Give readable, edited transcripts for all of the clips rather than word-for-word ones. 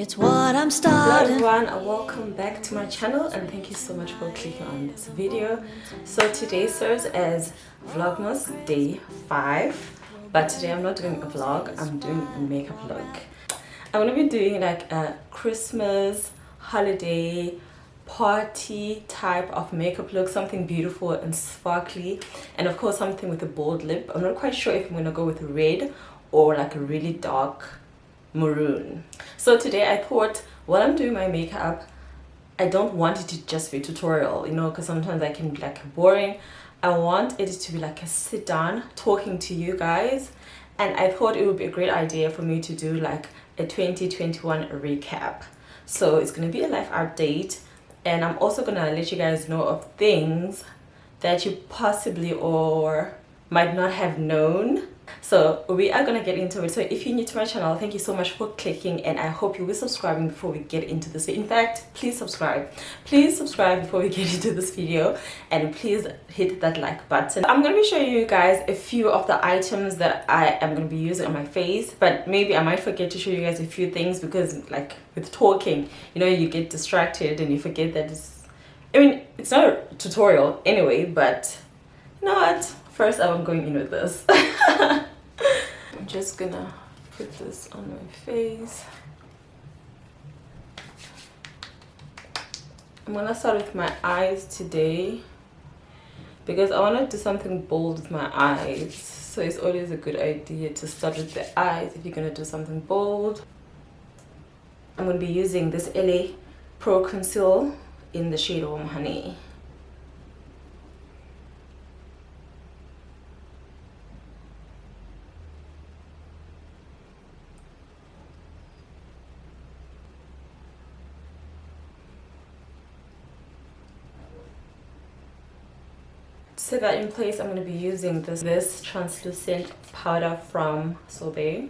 It's what I'm Hello starting. everyone, and welcome back to my channel, and thank you so much for clicking on this video. So today serves as Vlogmas day 5, but today I'm not doing a vlog, I'm doing a makeup look. I'm gonna be doing like a Christmas holiday party type of makeup look, something beautiful and sparkly, and of course something with a bold lip. I'm not quite sure if I'm gonna go with red or like a really dark maroon. So today I thought, while I'm doing my makeup, I don't want it to just be a tutorial, you know, because sometimes I can be like boring. I want it to be like a sit down talking to you guys, and I thought it would be a great idea for me to do like a 2021 recap. So it's going to be a life update, and I'm also going to let you guys know of things that you possibly or might not have known. So we are gonna get into it. So if you're new to my channel, thank you so much for clicking, and I hope you will be subscribing before we get into this. In fact, please subscribe before we get into this video, and please hit that like button. I'm gonna be showing you guys a few of the items that I am gonna be using on my face, but maybe I might forget to show you guys a few things because like with talking, you know, you get distracted and you forget that it's not a tutorial anyway, but you know what, first I'm going in with this. I'm just gonna put this on my face. I'm gonna start with my eyes today because I want to do something bold with my eyes. So it's always a good idea to start with the eyes if you're gonna do something bold. I'm gonna be using this LA Pro Conceal in the shade Warm Honey. To set that in place, I'm going to be using this translucent powder from Sobe.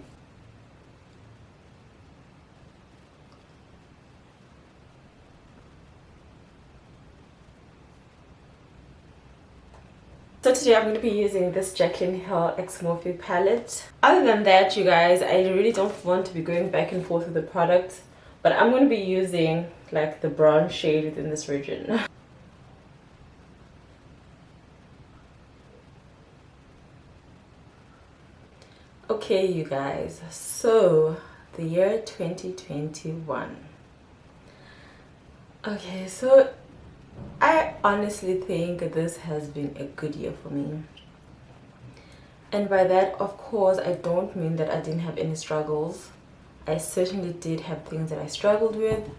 So today I'm going to be using this Jaclyn Hill X Morphe palette. Other than that, you guys, I really don't want to be going back and forth with the products, but I'm going to be using like the brown shade within this region. Okay, you guys, so the year 2021. Okay, so I honestly think this has been a good year for me. And by that, of course, I don't mean that I didn't have any struggles. I certainly did have things that I struggled with,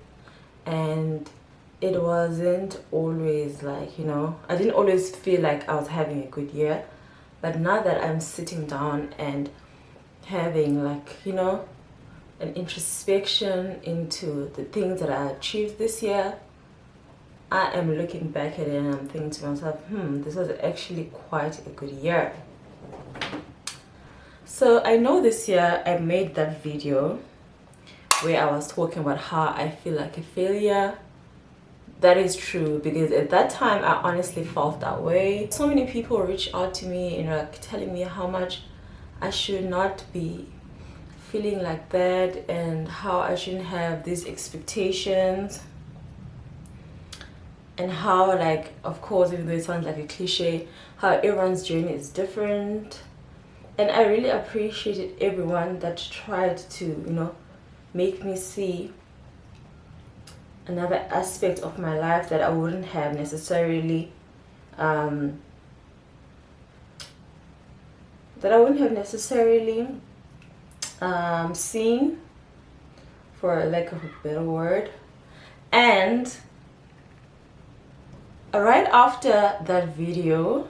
and it wasn't always like, you know, I didn't always feel like I was having a good year. But now that I'm sitting down and having like, you know, an introspection into the things that I achieved this year, I am looking back at it and I'm thinking to myself, this was actually quite a good year. So I know this year I made that video where I was talking about how I feel like a failure. That is true, because at that time I honestly felt that way. So many people reached out to me and like telling me how much I should not be feeling like that and how I shouldn't have these expectations, and how, like, of course, even though it sounds like a cliche, how everyone's journey is different. And I really appreciated everyone that tried to, you know, make me see another aspect of my life that I wouldn't have necessarily seen, for lack of a better word. And right after that video,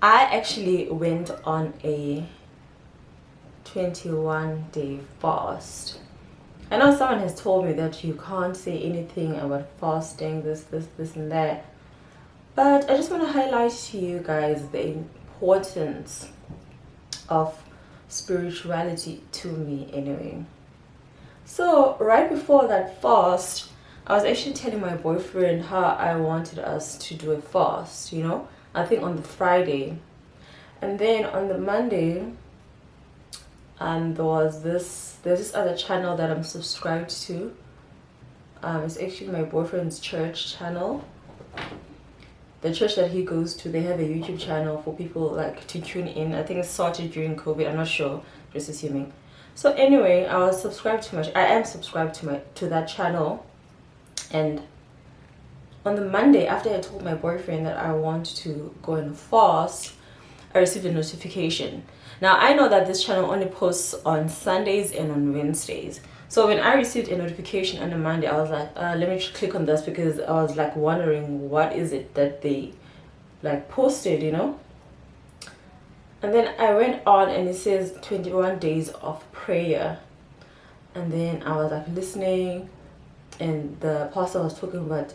I actually went on a 21-day fast. I know someone has told me that you can't say anything about fasting, this and that, but I just want to highlight to you guys the importance of spirituality to me anyway. So right before that fast, I was actually telling my boyfriend how I wanted us to do a fast, you know, I think on the Friday. And then on the Monday, there was this there's this other channel that I'm subscribed to. It's actually my boyfriend's church channel. The church that he goes to, they have a YouTube channel for people like to tune in. I think it started during COVID. I'm not sure, just assuming. So anyway, I was subscribed to I am subscribed to that channel. And on the Monday, after I told my boyfriend that I want to go and fast, I received a notification. Now I know that this channel only posts on Sundays and on Wednesdays. So when I received a notification on a Monday, I was like, let me click on this, because I was like wondering what is it that they like posted, you know. And then I went on and it says 21 days of prayer. And then I was like listening, and the pastor was talking about,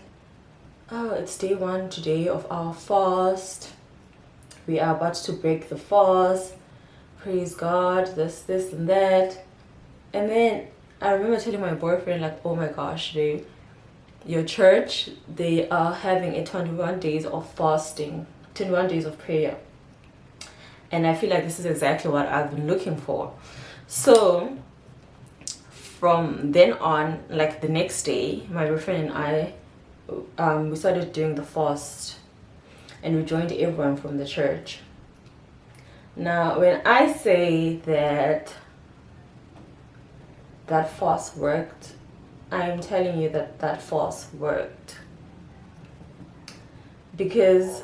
oh, it's day 1 today of our fast. We are about to break the fast. Praise God, this, and that. And then I remember telling my boyfriend, like, oh my gosh, babe, your church, they are having a 21 days of fasting, 21 days of prayer. And I feel like this is exactly what I've been looking for. So from then on, like the next day, my boyfriend and I, we started doing the fast, and we joined everyone from the church. Now, when I say that fast worked, I'm telling you that fast worked. Because,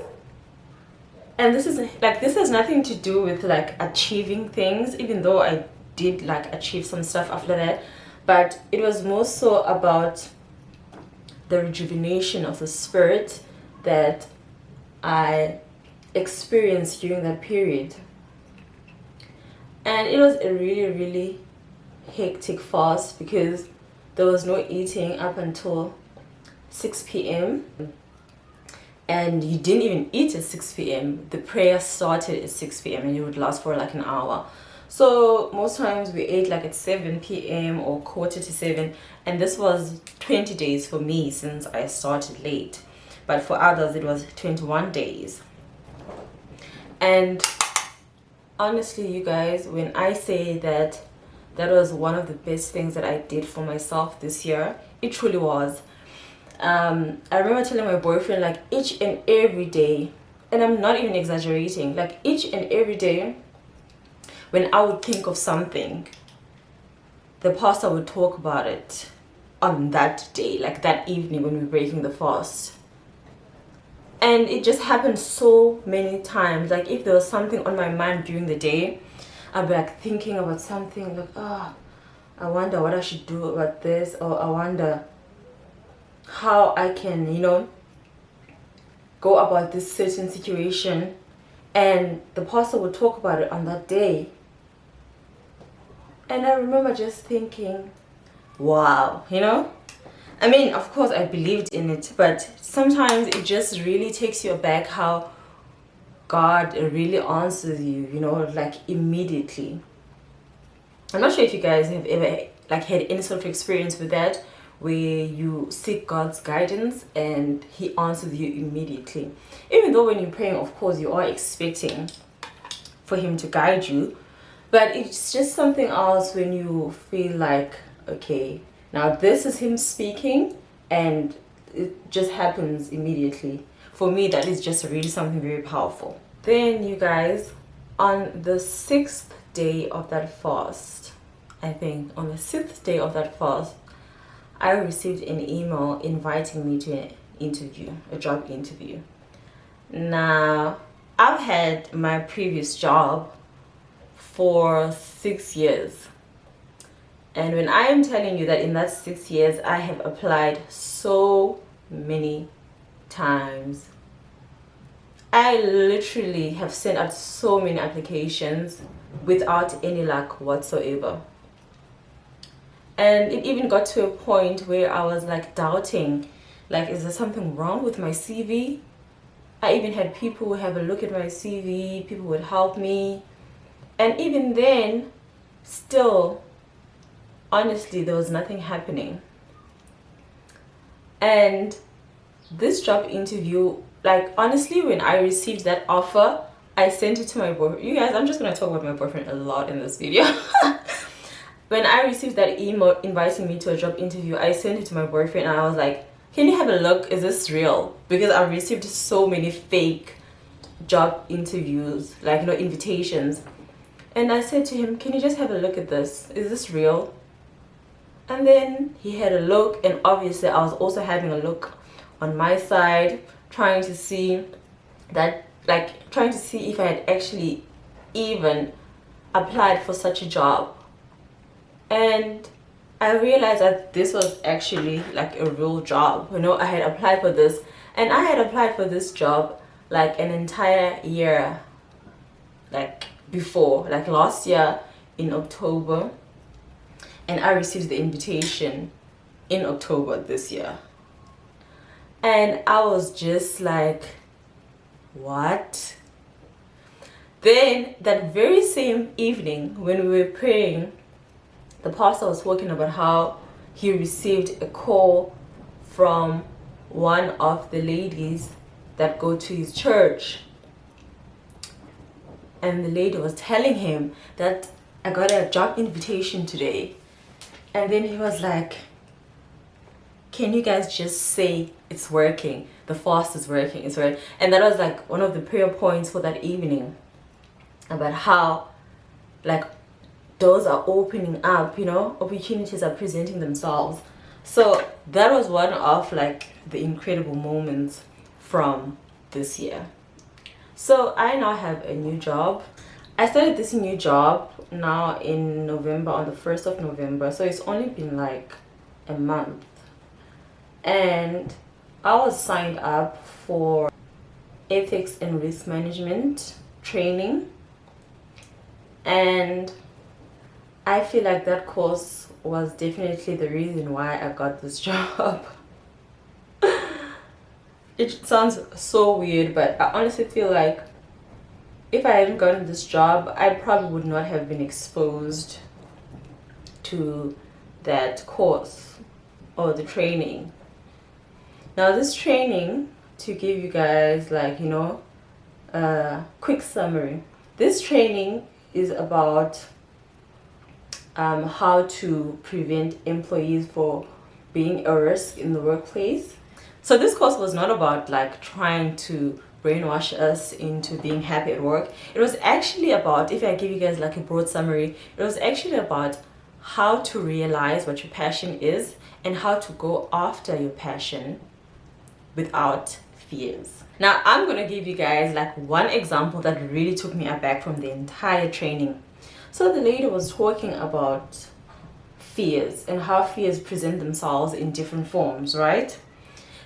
and this has nothing to do with like achieving things, even though I did like achieve some stuff after that, but it was more so about the rejuvenation of the spirit that I experienced during that period. And it was a really, really hectic fast, because there was no eating up until 6 p.m. and you didn't even eat at 6 p.m. The prayer started at 6 p.m. and it would last for like an hour. So most times we ate like at 7 p.m. or 6:45, and this was 20 days for me since I started late, but for others it was 21 days. And honestly, you guys, when I say that was one of the best things that I did for myself this year, it truly was. I remember telling my boyfriend, like, each and every day, and I'm not even exaggerating, like each and every day when I would think of something, the pastor would talk about it on that day, like that evening when we were breaking the fast. And it just happened so many times. Like if there was something on my mind during the day, I'd be like thinking about something, like, oh, I wonder what I should do about this, or I wonder how I can, you know, go about this certain situation. And the pastor would talk about it on that day. And I remember just thinking, wow, you know, I mean, of course I believed in it, but sometimes it just really takes you aback how God really answers you, you know, like immediately. I'm not sure if you guys have ever like had any sort of experience with that, where you seek God's guidance and he answers you immediately. Even though when you're praying, of course, you are expecting for him to guide you, but it's just something else when you feel like, okay, now this is him speaking and it just happens immediately. For me, that is just really something very powerful. Then you guys, on the 6th day of that fast, I think on the 6th day of that fast, I received an email inviting me to an interview, a job interview. Now, I've had my previous job for 6 years. And when I am telling you that in that 6 years, I have applied so many times. I literally have sent out so many applications without any luck whatsoever. And it even got to a point where I was like doubting, like, is there something wrong with my CV? I even had people have a look at my CV, people would help me. And even then, still, honestly, there was nothing happening. And this job interview, like, honestly, when I received that offer, I sent it to my boyfriend. You guys, I'm just going to talk about my boyfriend a lot in this video. when I received that email inviting me to a job interview, I sent it to my boyfriend and I was like, can you have a look? Is this real? Because I received so many fake job interviews, like, you know, invitations. And I said to him, can you just have a look at this? Is this real? And then he had a look, and obviously I was also having a look on my side, trying to see that, like, trying to see if I had actually even applied for such a job. And I realized that this was actually like a real job. You know, I had applied for this, and I had applied for this job like an entire year, like before, like last year in October, and I received the invitation in October this year. And I was just like, what? Then that very same evening when we were praying, the pastor was talking about how he received a call from one of the ladies that go to his church. And the lady was telling him that I got a job invitation today. And then he was like, can you guys just say it's working? The fast is working, it's working. And that was like one of the prayer points for that evening, about how like doors are opening up, you know, opportunities are presenting themselves. So that was one of like the incredible moments from this year. So I now have a new job. I started this new job now in November, on the 1st of November. So it's only been like a month. And I was signed up for ethics and risk management training. And I feel like that course was definitely the reason why I got this job. It sounds so weird, but I honestly feel like if I hadn't gotten this job, I probably would not have been exposed to that course or the training. Now this training, to give you guys like, you know, a quick summary, this training is about how to prevent employees for being a risk in the workplace. So this course was not about like trying to brainwash us into being happy at work. It was actually about, if I give you guys like a broad summary, it was actually about how to realize what your passion is and how to go after your passion without fears. Now I'm gonna give you guys like one example that really took me aback from the entire training. So the lady was talking about fears and how fears present themselves in different forms, right?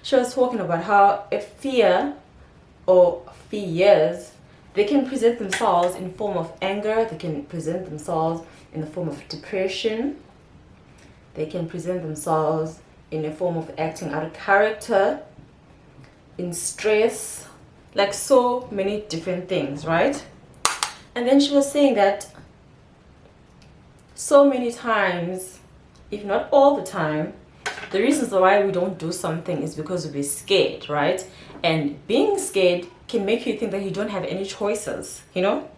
She was talking about how a fear or fears, they can present themselves in form of anger, they can present themselves in the form of depression, they can present themselves in a form of acting out of character, in stress, like so many different things, right? And then she was saying that so many times, if not all the time, the reasons why we don't do something is because we're scared, right? And being scared can make you think that you don't have any choices, you know?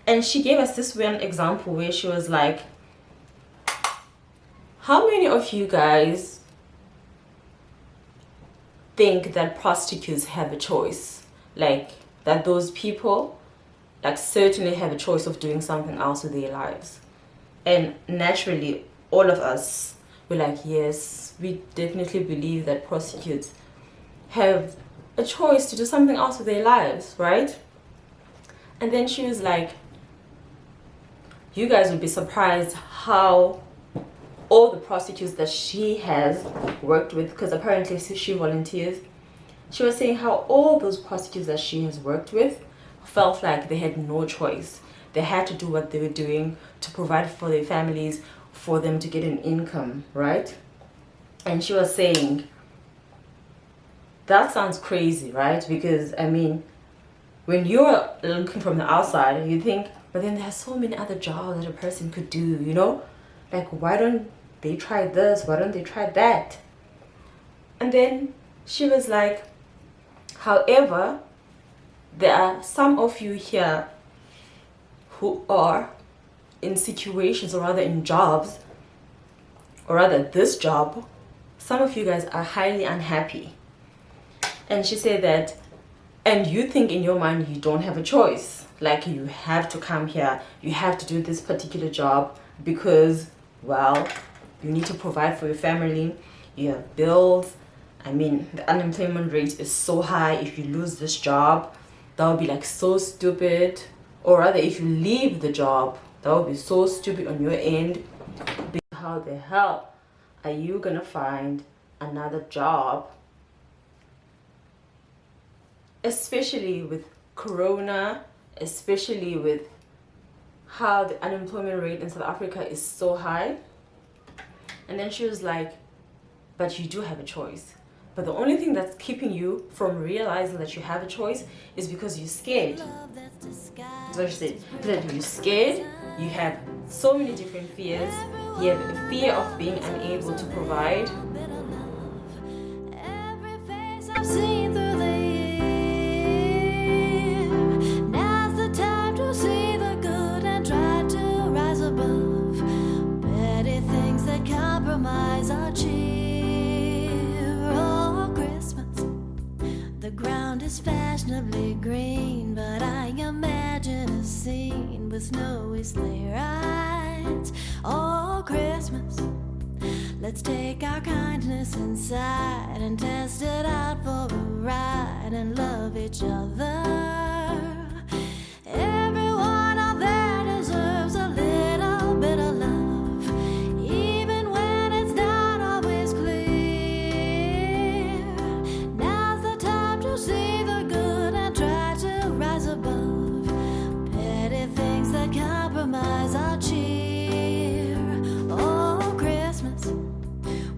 And she gave us this one example where she was like, how many of you guys think that prostitutes have a choice? Like, that those people, like, certainly have a choice of doing something else with their lives. And naturally, all of us were like, yes, we definitely believe that prostitutes have a choice to do something else with their lives, right? And then she was like, you guys would be surprised how all the prostitutes that she has worked with, because apparently she volunteers, she was saying how all those prostitutes that she has worked with felt like they had no choice. They had to do what they were doing to provide for their families, for them to get an income, right? And she was saying, that sounds crazy, right? Because, I mean, when you're looking from the outside, you think, but then there's so many other jobs that a person could do, you know? Like, why don't they try this? Why don't they try that? And then she was like, however, there are some of you here who are in situations, or rather in jobs, or rather this job, some of you guys are highly unhappy. And she said that, and you think in your mind you don't have a choice, like you have to come here, you have to do this particular job because, well, you need to provide for your family, you have bills. I mean, the unemployment rate is so high. If you lose this job, that would be like so stupid. Or rather, if you leave the job, that would be so stupid on your end. How the hell are you gonna find another job, especially with corona, especially with how the unemployment rate in South Africa is so high? And then she was like, but you do have a choice. But the only thing that's keeping you from realizing that you have a choice is because you're scared. That's what she said. That you're scared, you have so many different fears. You have a fear of being unable to provide. Fashionably green, but I imagine a scene with snowy sleigh rides. Oh, Christmas, let's take our kindness inside and test it out for a ride and love each other. Everyone out there deserves a little bit of love, even when it's not always clear. Now's the time to see compromise our cheer. Oh, Christmas,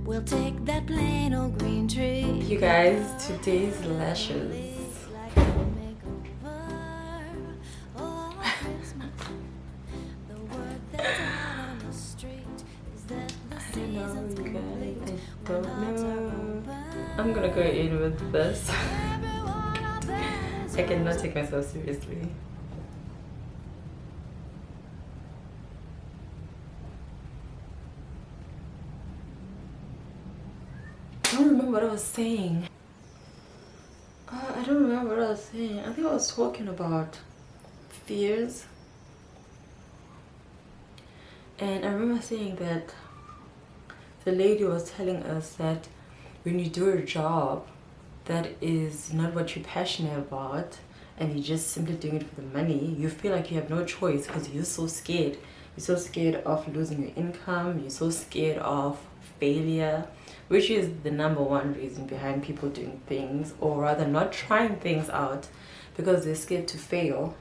we'll take that plain old green tree. You guys, today's lashes. I don't know, you guys. I don't know. I'm gonna go in with this. I cannot take myself seriously. I don't remember what I was saying. I don't remember what I was saying. I think I was talking about fears. And I remember saying that the lady was telling us that when you do a job that is not what you're passionate about and you're just simply doing it for the money, you feel like you have no choice because you're so scared. You're so scared of losing your income. You're so scared of failure, which is the number one reason behind people doing things, or rather not trying things out, because they're scared to fail.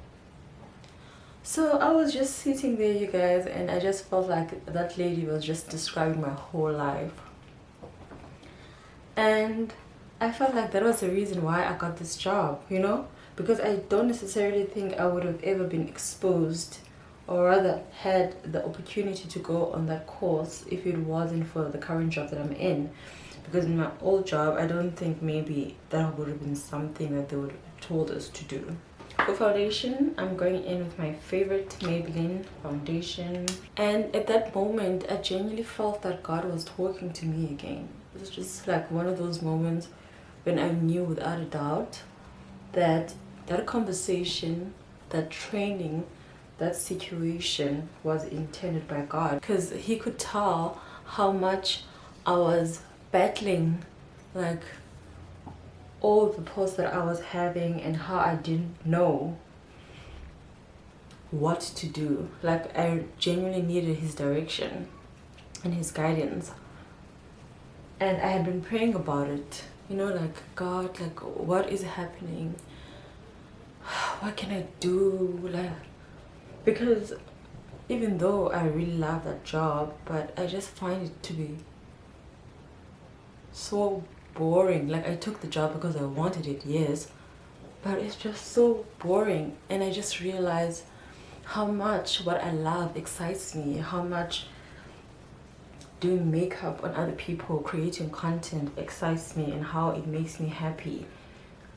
So I was just sitting there, you guys, and I just felt like that lady was just describing my whole life. And I felt like that was the reason why I got this job, you know, because I don't necessarily think I would have ever been exposed, or rather had the opportunity to go on that course if it wasn't for the current job that I'm in. Because in my old job, I don't think maybe that would have been something that they would have told us to do. For foundation, I'm going in with my favorite Maybelline foundation. And at that moment, I genuinely felt that God was talking to me again. It was just like one of those moments when I knew without a doubt that that conversation, that training, that situation was intended by God, because he could tell how much I was battling, like all the posts that I was having and how I didn't know what to do. Like I genuinely needed his direction and his guidance, and I had been praying about it, you know, like, God, like, what is happening? What can I do? Like, because even though I really love that job, but I just find it to be so boring. Like, I took the job because I wanted it, yes, but it's just so boring. And I just realized how much what I love excites me, how much doing makeup on other people, creating content excites me, and how it makes me happy.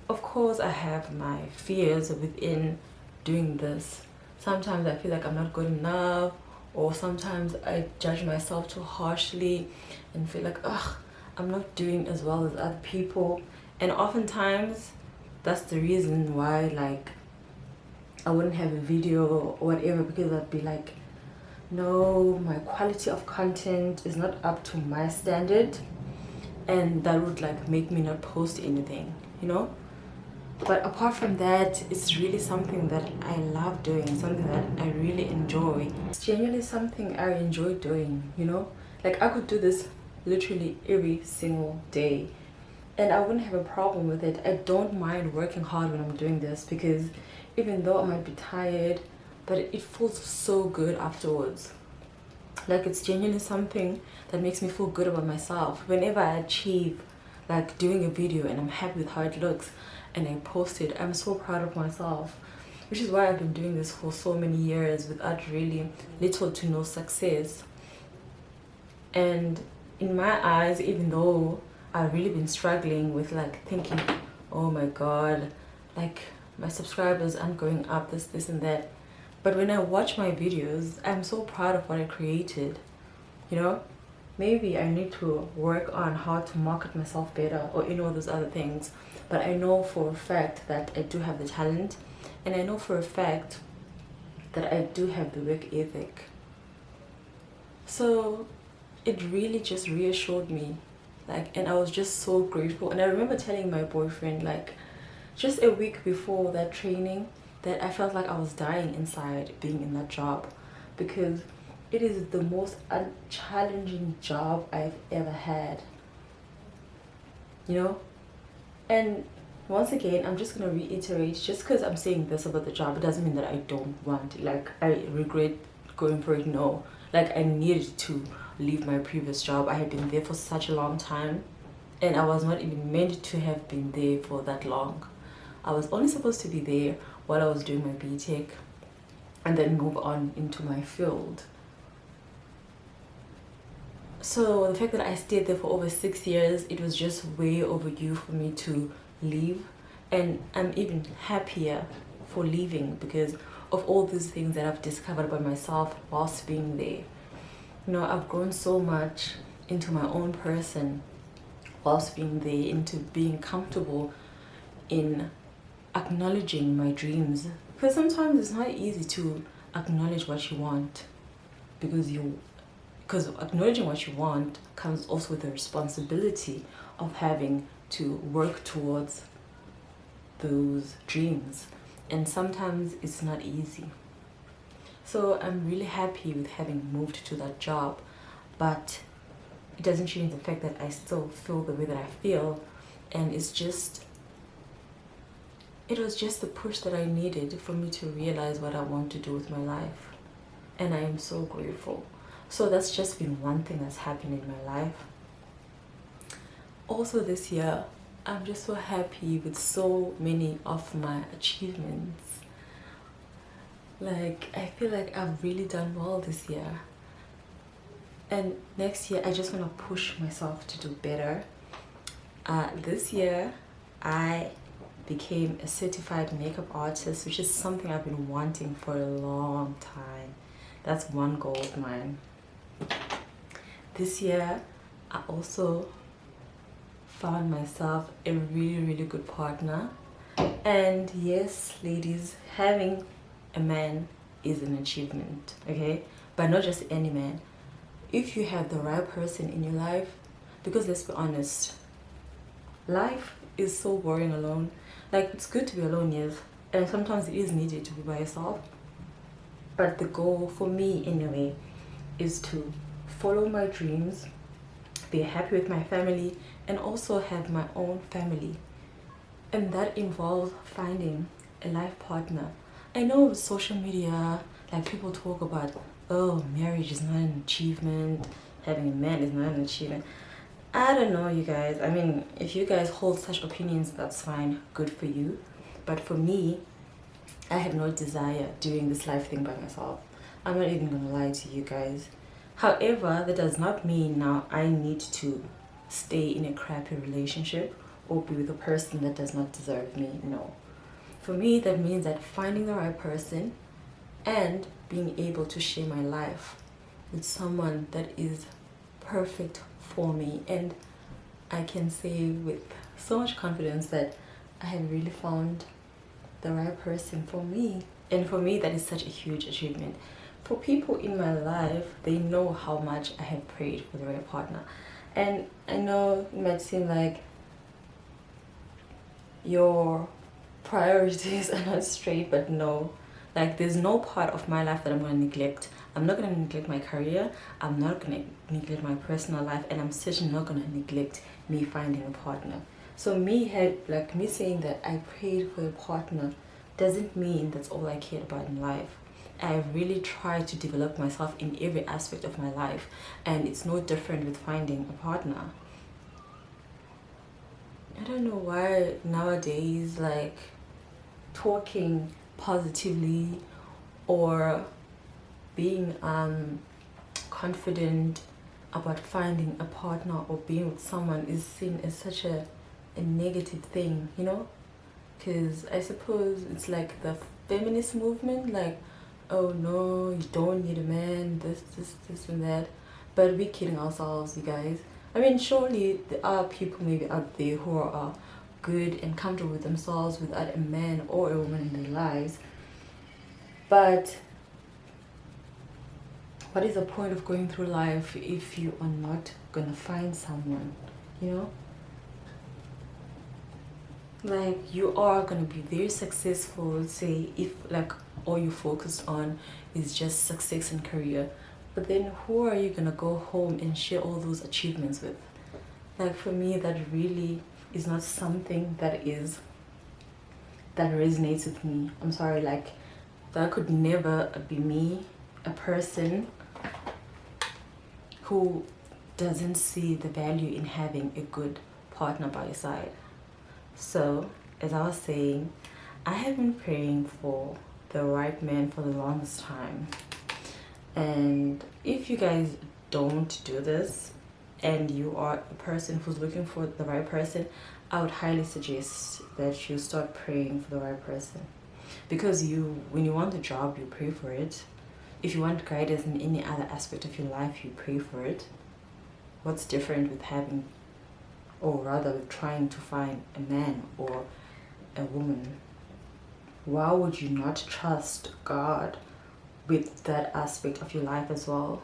Of course, I have my fears within doing this. Sometimes I feel like I'm not good enough, or sometimes I judge myself too harshly and feel like, ugh, I'm not doing as well as other people. And oftentimes that's the reason why, like, I wouldn't have a video or whatever, because I'd be like, no, my quality of content is not up to my standard, and that would like make me not post anything, you know. But apart from that, it's really something that I love doing, something that I really enjoy. It's genuinely something I enjoy doing, you know. Like, I could do this literally every single day and I wouldn't have a problem with it. I don't mind working hard when I'm doing this, because even though I might be tired, but it feels so good afterwards. Like, it's genuinely something that makes me feel good about myself. Whenever I achieve like doing a video and I'm happy with how it looks and I post it, I'm so proud of myself. Which is why I've been doing this for so many years without really little to no success. And in my eyes, even though I've really been struggling with like thinking, oh my god, like my subscribers aren't going up, this and that, but when I watch my videos, I'm so proud of what I created, you know. Maybe I need to work on how to market myself better or all those other things, but I know for a fact that I do have the talent, and I know for a fact that I do have the work ethic. So it really just reassured me, like, and I was just so grateful. And I remember telling my boyfriend, like, just a week before that training, that I felt like I was dying inside being in that job, because it is the most challenging job I've ever had, you know. And once again, I'm just gonna reiterate, just because I'm saying this about the job, it doesn't mean that I don't want it, like I regret going for it. No, like, I needed to leave my previous job. I had been there for such a long time, and I was not even meant to have been there for that long. I was only supposed to be there while I was doing my BTech and then move on into my field. So the fact that I stayed there for over 6 years, it was just way overdue for me to leave. And I'm even happier for leaving because of all these things that I've discovered about myself whilst being there. You know, I've grown so much into my own person whilst being there, into being comfortable in acknowledging my dreams. Because sometimes it's not easy to acknowledge what you want, because acknowledging what you want comes also with the responsibility of having to work towards those dreams, and sometimes it's not easy. So I'm really happy with having moved to that job, but it doesn't change the fact that I still feel the way that I feel, and it was just the push that I needed for me to realize what I want to do with my life, and I am so grateful. So that's just been one thing that's happened in my life. Also this year, I'm just so happy with so many of my achievements. Like, I feel like I've really done well this year. And next year, I just want to push myself to do better. This year, I became a certified makeup artist, which is something I've been wanting for a long time. That's one goal of mine. This year, I also found myself a really, really good partner. And yes, ladies, having a man is an achievement, okay? But not just any man. If you have the right person in your life, because let's be honest, life is so boring alone. Like, it's good to be alone, yes, and sometimes it is needed to be by yourself. But the goal for me anyway is to follow my dreams, be happy with my family, and also have my own family. And that involves finding a life partner. I know with social media, like, people talk about, oh, marriage is not an achievement, having a man is not an achievement. I don't know, you guys. I mean, if you guys hold such opinions, that's fine, good for you. But for me, I have no desire doing this life thing by myself. I'm not even gonna lie to you guys. However, that does not mean now I need to stay in a crappy relationship or be with a person that does not deserve me. No. For me, that means that finding the right person and being able to share my life with someone that is perfect for me, and I can say with so much confidence that I have really found the right person for me. And for me, that is such a huge achievement. For people in my life, they know how much I have prayed for the right partner. And I know it might seem like your priorities are not straight, but no, like there's no part of my life that I'm going to neglect. I'm not going to neglect my career, I'm not going to neglect my personal life, and I'm certainly not going to neglect me finding a partner. So me saying that I prayed for a partner doesn't mean that's all I cared about in life. I really tried to develop myself in every aspect of my life, and it's no different with finding a partner. I don't know why nowadays, like, talking positively or being confident about finding a partner or being with someone is seen as such a negative thing, you know? Because I suppose it's like the feminist movement, like, oh no, you don't need a man, this and that. But we're kidding ourselves, you guys. I mean, surely there are people maybe out there who are good and comfortable with themselves without a man or a woman in their lives. But what is the point of going through life if you are not gonna find someone, you know? Like, you are gonna be very successful, say, if like all you focus on is just success and career. But then who are you gonna go home and share all those achievements with? Like, for me, that really is not something that resonates with me. I'm sorry, like, that could never be me, a person who doesn't see the value in having a good partner by your side. So, as I was saying, I have been praying for the right man for the longest time. And if you guys don't do this and you are a person who's looking for the right person, I would highly suggest that you start praying for the right person. Because when you want a job, you pray for it. If you want guidance in any other aspect of your life, you pray for it. What's different with having, or rather with trying to find a man or a woman? Why would you not trust God with that aspect of your life as well?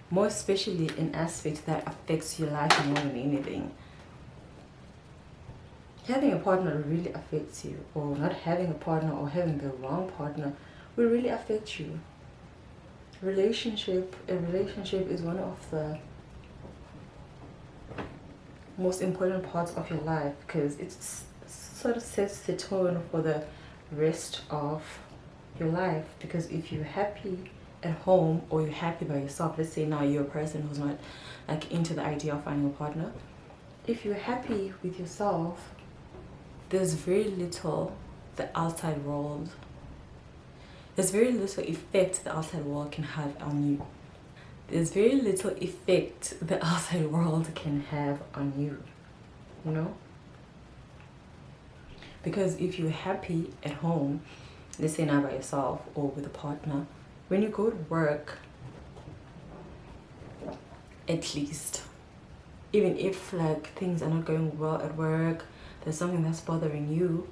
More especially an aspect that affects your life more than anything. Having a partner really affects you, or not having a partner or having the wrong partner will really affect you. A relationship is one of the most important parts of your life, because it sort of sets the tone for the rest of your life. Because if you're happy at home or you're happy by yourself, let's say now you're a person who's not like into the idea of finding a partner, if you're happy with yourself, there's very little the outside world there's very little effect the outside world can have on you. There's very little effect the outside world can have on you, you know? Because if you're happy at home, let's say now by yourself or with a partner, when you go to work, at least, even if like things are not going well at work, there's something that's bothering you,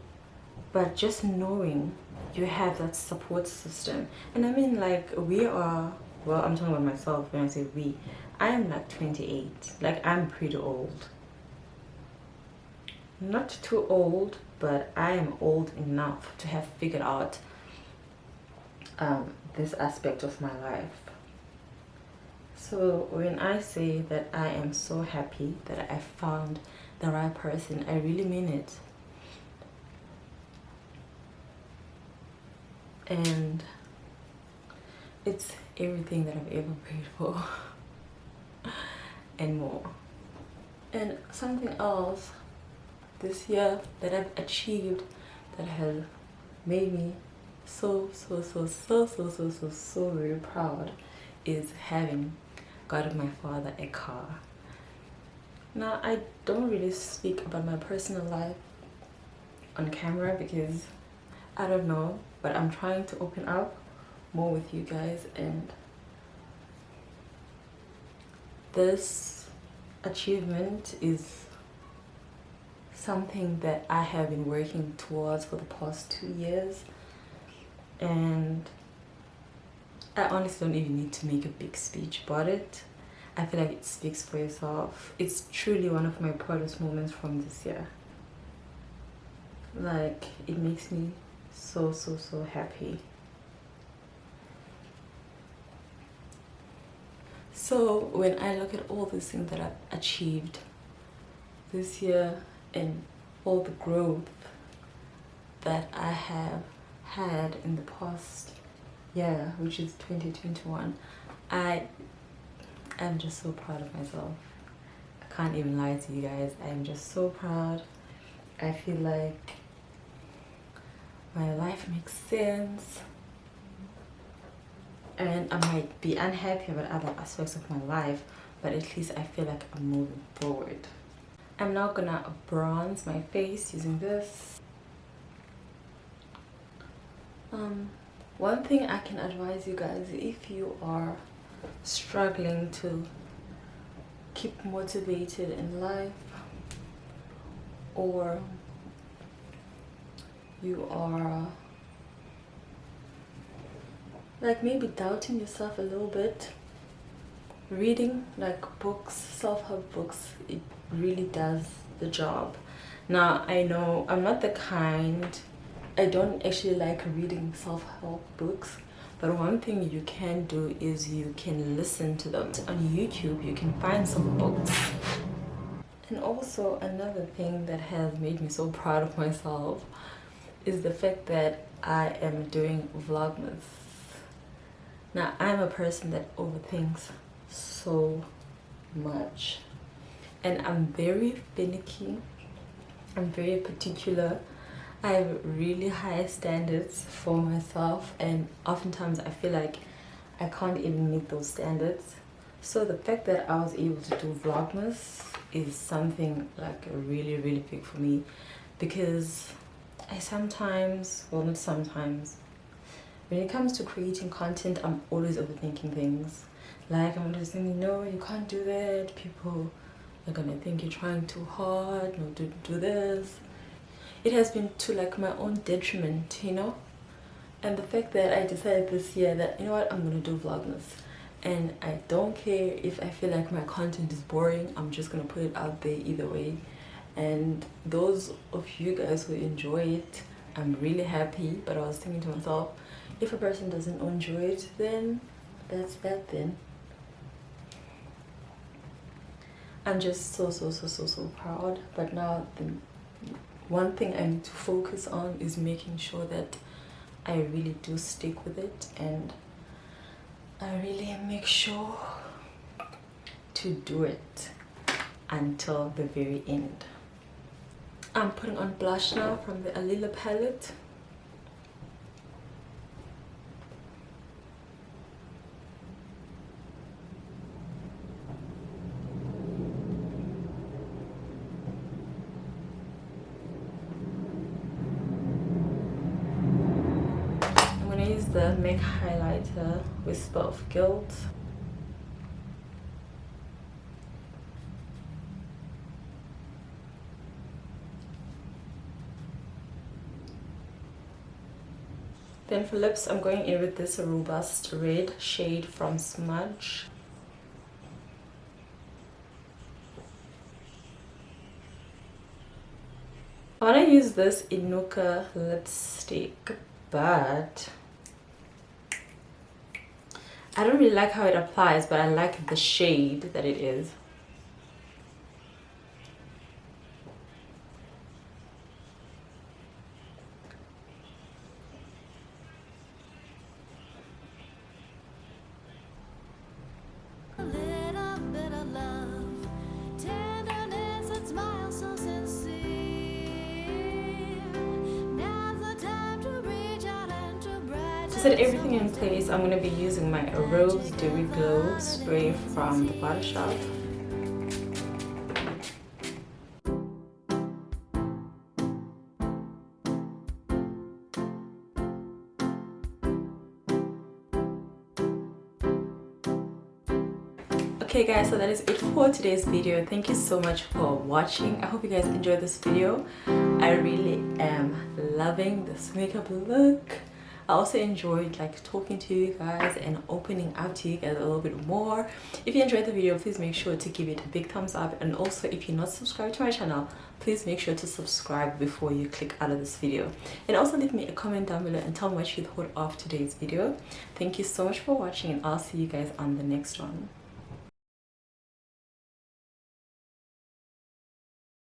but just knowing you have that support system. And I mean, like, I'm talking about myself when I say we. I am like 28, like I'm pretty old. Not too old, but I am old enough to have figured out this aspect of my life. So when I say that I am so happy that I found the right person, I really mean it. And it's everything that I've ever prayed for and more. And something else this year that I've achieved that has made me so very proud is having got my father a car. Now, I don't really speak about my personal life on camera because I don't know, but I'm trying to open up more with you guys, and this achievement is something that I have been working towards for the past 2 years, and I honestly don't even need to make a big speech about it. I feel like it speaks for itself. It's truly one of my proudest moments from this year. Like, it makes me so happy. So when I look at all these things that I've achieved this year and all the growth that I have had in the past year, which is 2021, I am just so proud of myself. I can't even lie to you guys. I am just so proud. I feel like my life makes sense, and I might be unhappy about other aspects of my life, but at least I feel like I'm moving forward. I'm now gonna bronze my face using this. One thing I can advise you guys, if you are struggling to keep motivated in life, or you are like maybe doubting yourself a little bit, reading like books, self-help books, it really does the job. Now, I know I'm not the kind, I don't actually like reading self-help books, but one thing you can do is you can listen to them. On YouTube, you can find some books. And also another thing that has made me so proud of myself is the fact that I am doing Vlogmas. Now, I'm a person that overthinks so much, and I'm very finicky, I'm very particular. I have really high standards for myself, and oftentimes I feel like I can't even meet those standards. So the fact that I was able to do Vlogmas is something like really big for me, because I sometimes, well, not sometimes, when it comes to creating content, I'm always overthinking things. Like, I'm just thinking, no, you can't do that, people are gonna think you're trying too hard, no, do this. It has been to like my own detriment, you know. And the fact that I decided this year that, you know what, I'm gonna do Vlogmas, and I don't care if I feel like my content is boring, I'm just gonna put it out there either way. And those of you guys who enjoy it, I'm really happy. But I was thinking to myself, if a person doesn't enjoy it, then that's that then. I'm just so proud. But now the one thing I need to focus on is making sure that I really do stick with it, and I really make sure to do it until the very end. I'm putting on blush now from the Alila palette. I'm gonna use the MAC highlighter Whisper of Guilt. Then for lips, I'm going in with this robust red shade from Smudge. I want to use this Inuka lipstick, but I don't really like how it applies, but I like the shade that it is. A little bit of love, tenderness and smile so sincere. Now's the time to reach out and to brighten. To set everything in place, I'm going to be using my Rose Dewy Glow spray from the Body Shop. Okay guys, so that is it for today's video. Thank you so much for watching. I hope you guys enjoyed this video. I really am loving this makeup look. I also enjoyed like talking to you guys and opening up to you guys a little bit more. If you enjoyed the video, please make sure to give it a big thumbs up, and also if you're not subscribed to my channel, please make sure to subscribe before you click out of this video. And also leave me a comment down below and tell me what you thought of today's video. Thank you so much for watching, and I'll see you guys on the next one.